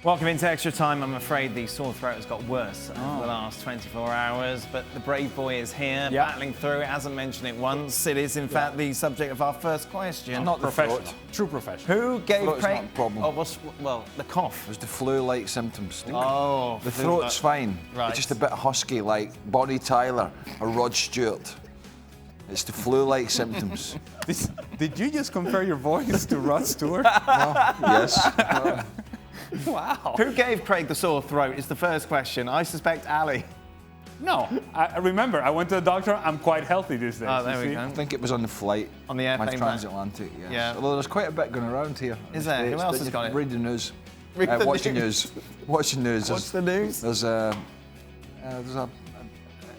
Welcome into Extra Time. I'm afraid the sore throat has got worse over the last 24 hours, but the brave boy is here, battling through it, hasn't mentioned it once. It is, in fact, the subject of our first question. Not professional. True professional. Who gave Throat's Craig... not a problem. Oh, well, the cough. It was the flu-like symptoms. The throat's fine. Right. It's just a bit husky, like Bonnie Tyler or Rod Stewart. It's the flu-like symptoms. Did you just compare your voice to Rod Stewart? Yes. Wow. Who gave Craig the sore throat is the first question. I suspect Ali. No, I remember, I went to the doctor. I'm quite healthy these days. Oh, there we go. I think it was on the flight. On the airplane My transatlantic, yes. Yeah. Although there's quite a bit going around here. Is there? Who else has got it? Read the news. Read the watch news. the news. Watch the news. What's the news? There's a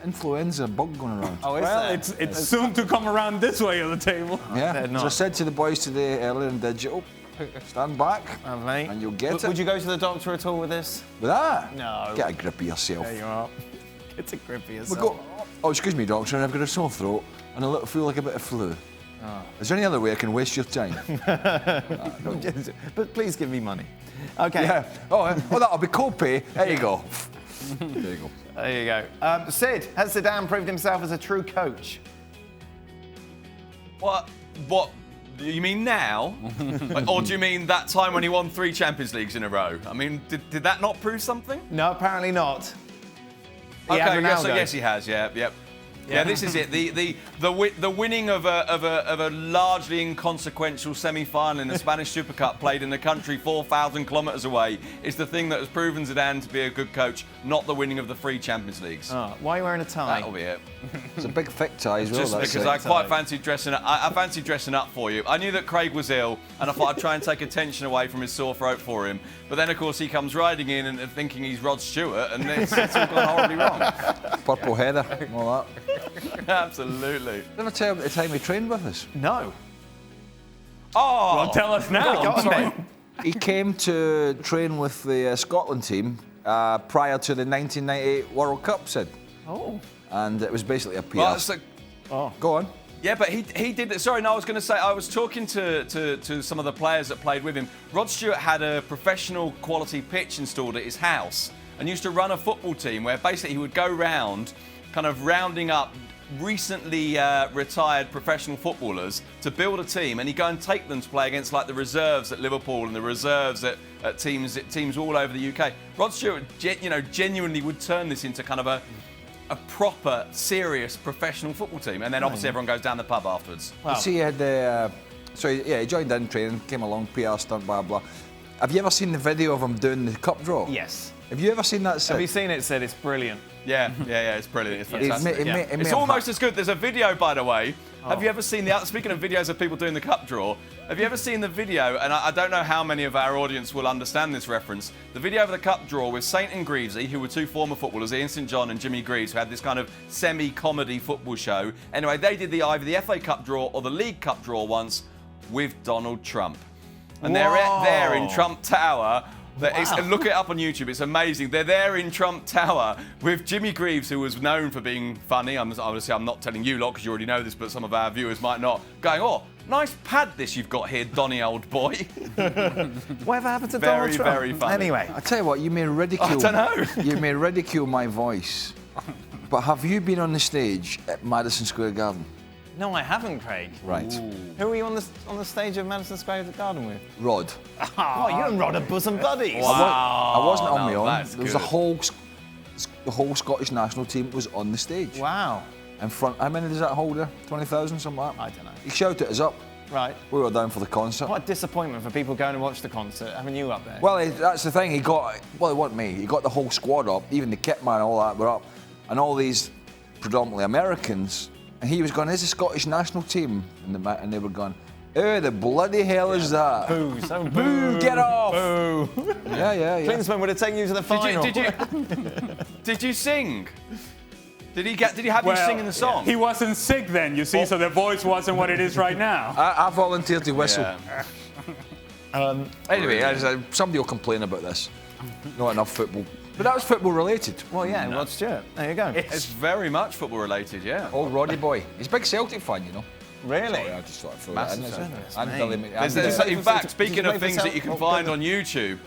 influenza bug going around. Oh, is Well, there? it's soon to come around this way of the table. Yeah. They're As I not. said to the boys today earlier in digital, stand back Lovely. and you'll get it. Would you go to the doctor at all with this? With that? No. Get a grip of yourself. There you are. It's a grip of We yourself. go, oh, excuse me, doctor, I've got a sore throat and a little feel like a bit of flu. Is there any other way I can waste your time? But please give me money. Okay. Yeah. Oh, that'll be co-pay. There you go. There you go. There you go. Sid, has Zidane proved himself as a true coach? What? You mean now? Or do you mean that time when he won 3 Champions Leagues in a row? I mean, did that not prove something? No, apparently not. He Okay, had yes, Ronaldo. yes, he has. Yeah, yep. Yeah, this is it. The winning of a largely inconsequential semi-final in the Spanish Super Cup played in a country 4,000 kilometres away is the thing that has proven Zidane to be a good coach, not the winning of the 3 Champions Leagues. Oh, why are you wearing a tie? That'll be it. It's a big thick tie as well. Just that's because it. I quite fancied dressing up. I fancied dressing up for you. I knew that Craig was ill, and I thought I'd try and take attention away from his sore throat for him. But then, of course, he comes riding in and thinking he's Rod Stewart, and it's all gone horribly wrong. Purple heather, all that. Absolutely. Did I tell you the time he trained with us? No. Oh, Well, tell us now. Go on, then. He came to train with the Scotland team prior to the 1998 World Cup, Sid. Oh. And it was basically a PR. well, it's like, Go on. yeah, but he did it. Sorry, no, I was going to say, I was talking to some of the players that played with him. Rod Stewart had a professional quality pitch installed at his house and used to run a football team where basically he would go round, kind of rounding up recently retired professional footballers to build a team, and he'd go and take them to play against like the reserves at Liverpool and the reserves at teams all over the UK. Rod Stewart, genuinely would turn this into kind of a proper, serious professional football team, and then obviously everyone goes down the pub afterwards. You see, he had the. He joined in training, came along, PR stunt, blah, blah. Have you ever seen the video of him doing the cup draw? Yes. Have you ever seen that, Sid? Have you seen it, Sid? It's brilliant. Yeah, it's brilliant. It's fantastic. It's It's almost as good. There's a video, by the way. Have you ever seen speaking of videos of people doing the cup draw, have you ever seen the video, and I don't know how many of our audience will understand this reference, the video of the cup draw with Saint and Greavesy, who were 2 former footballers, Ian St John and Jimmy Greaves, who had this kind of semi-comedy football show. Anyway, they did either the FA Cup draw or the League Cup draw once with Donald Trump. And they're there in Trump Tower. Look it up on YouTube, it's amazing. They're there in Trump Tower with Jimmy Greaves, who was known for being funny. Obviously, I'm not telling you lot because you already know this, but some of our viewers might not. Going, oh, nice pad this you've got here, Donny, old boy. Whatever happened to Donald Trump? Very funny. Anyway. I tell you what, you may ridicule. I don't know. You may ridicule my voice, but have you been on the stage at Madison Square Garden? No, I haven't, Craig. Right. Who were you on the stage of Madison Square Garden with? Rod. Oh, you and Rod are bosom buddies. I wasn't on my own. that's There was good. the whole Scottish national team was on the stage. Wow. In front, how many does that hold there? 20,000, something like that? I don't know. He shouted us up. Right. We were down for the concert. What a disappointment for people going to watch the concert, having you up there. Well, that's the thing. It wasn't me. He got the whole squad up, even the kit man, all that were up, and all these predominantly Americans. And he was going, "Is the Scottish national team?" And they were going, "Oh, the bloody hell is that? Boo, so Boo, get off!" Boo. Yeah. Klinsmann would have taken you to the final. Did you sing? Did he have you singing the song? He wasn't sick then, you see, so the voice wasn't what it is right now. I volunteered to whistle. Yeah. Anyway, somebody will complain about this. Not enough football. But that was football related. Well, yeah, Rod Stewart. There you go. It's very much football related, yeah. Old Roddy boy. He's a big Celtic fan, you know. Really? Sorry, I just thought I'd throw that in. Massive And Billy In fact, speaking of things that you can find on YouTube,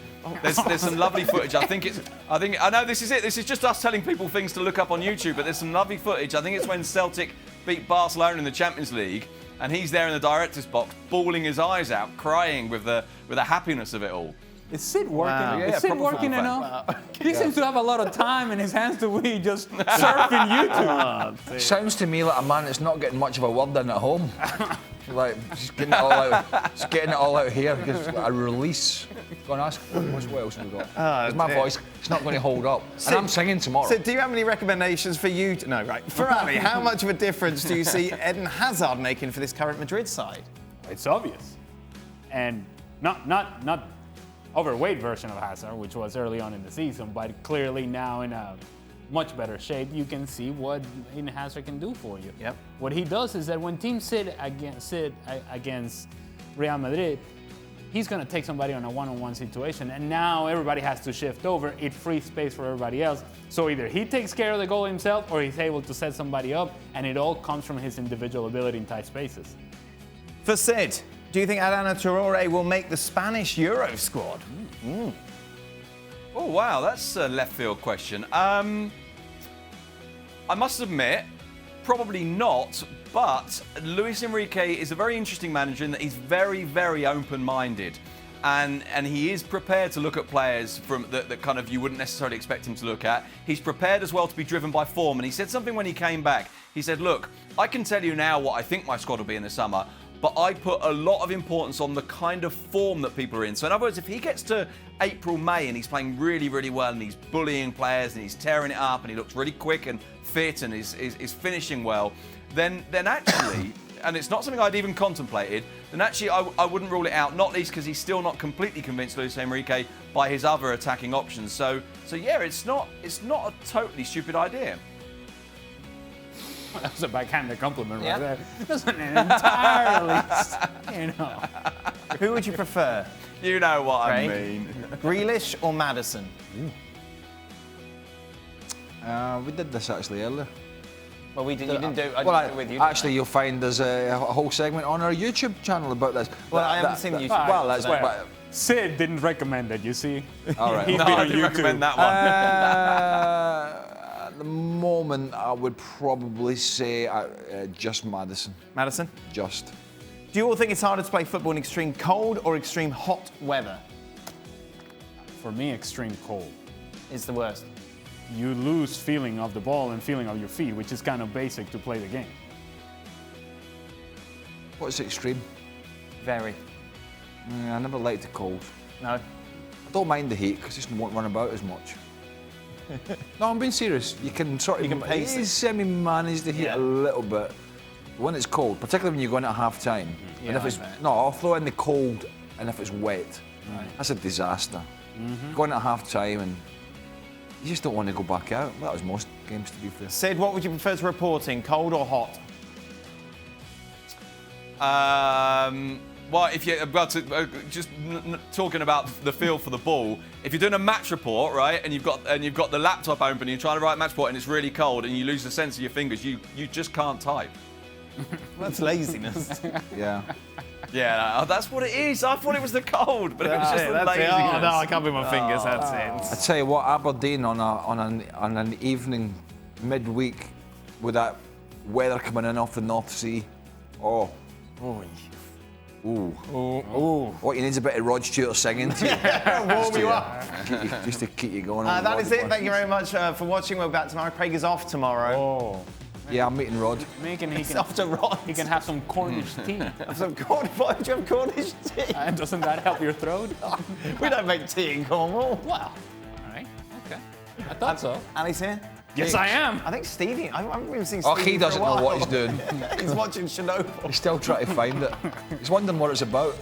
There's some lovely footage. I know this is it. This is just us telling people things to look up on YouTube, but there's some lovely footage. I think it's when Celtic beat Barcelona in the Champions League, and he's there in the director's box, bawling his eyes out, crying with the happiness of it all. Is Sid working? Wow. Is Sid working enough? Wow. He seems to have a lot of time in his hands to be just surfing YouTube. Sounds to me like a man that's not getting much of a word in at home. Like, just getting it all out here because a release. Go and ask what else have we got? Because my voice, it's not going to hold up. And I'm singing tomorrow. So, do you have any recommendations for you? No, right. For Ali, how much of a difference do you see Eden Hazard making for this current Madrid side? It's obvious, and not overweight version of Hazard, which was early on in the season, but clearly now in a much better shape, you can see what Eden Hazard can do for you. Yep. What he does is that when teams sit against Real Madrid, he's going to take somebody on a one-on-one situation, and now everybody has to shift over. It frees space for everybody else. So either he takes care of the goal himself, or he's able to set somebody up, and it all comes from his individual ability in tight spaces. For Sid, do you think Adama Traore will make the Spanish Euro squad? Oh, wow, that's a left field question. I must admit, probably not, but Luis Enrique is a very interesting manager in that he's very, very open-minded. And he is prepared to look at players that kind of you wouldn't necessarily expect him to look at. He's prepared as well to be driven by form. And he said something when he came back. He said, look, I can tell you now what I think my squad will be in the summer, but I put a lot of importance on the kind of form that people are in. So in other words, if he gets to April, May and he's playing really, really well and he's bullying players and he's tearing it up and he looks really quick and fit and is finishing well, then actually, and it's not something I'd even contemplated, then actually I wouldn't rule it out, not least because he's still not completely convinced, Luis Enrique, by his other attacking options. So yeah, it's not a totally stupid idea. That was a backhanded compliment right there. That's an entirely, Who would you prefer? You know what Craig? I mean. Grealish or Maddison? We did this actually earlier. Well, you didn't do it. I Well, did it with you. actually, you'll find there's a whole segment on our YouTube channel about this. Well, I haven't seen the YouTube. Well, that's Well, Sid didn't recommend it, you see. all right. He'd No, be I on didn't YouTube. recommend that one. At the moment, I would probably say just Maddison. Maddison? Just. Do you all think it's harder to play football in extreme cold or extreme hot weather? For me, extreme cold. Is the worst. You lose feeling of the ball and feeling of your feet, which is kind of basic to play the game. What's extreme? Very. I never liked the cold. No. I don't mind the heat because I just won't run about as much. No, I'm being serious. You can pace it. semi-manage the heat a little bit. When it's cold, particularly when you're going at half time. Yeah, and if it's I'll throw in the cold, and if it's wet, that's a disaster. Going at half time and you just don't want to go back out. That was most games, to be fair. Sid, what would you prefer to reporting, cold or hot? Well, if you're about to talking about the feel for the ball, if you're doing a match report, right, and you've got the laptop open and you're trying to write a match report and it's really cold and you lose the sense of your fingers, you just can't type. That's laziness. Yeah. Yeah, that's what it is. I thought it was the cold, but it was just the laziness. Oh, no, I can't move my fingers. That's I tell you what, Aberdeen on an evening midweek with that weather coming in off the North Sea. Oh. Ooh. What you need is a bit of Rod Stewart singing to you. Warm you up. Just to keep you going. That is it. Thank you very much for watching. We'll be back tomorrow. Craig is off tomorrow. Oh. Yeah, I'm meeting Rod. He can Off to Rod. He can have some Cornish tea. Why do you have Cornish tea? Doesn't that help your throat? We don't make tea in Cornwall. Well, all right, okay. I thought so. Ali's here? Yes, I am. I think Stevie, I haven't even seen Stevie Oh, he doesn't know what he's doing. He's watching Chernobyl. He's still trying to find it. He's wondering what it's about.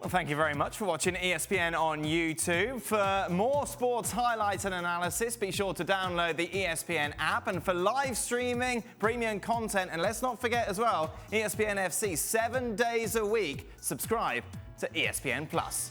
Well, thank you very much for watching ESPN on YouTube. For more sports highlights and analysis, be sure to download the ESPN app. And for live streaming, premium content, and let's not forget as well, ESPNFC 7 days a week. Subscribe to ESPN+.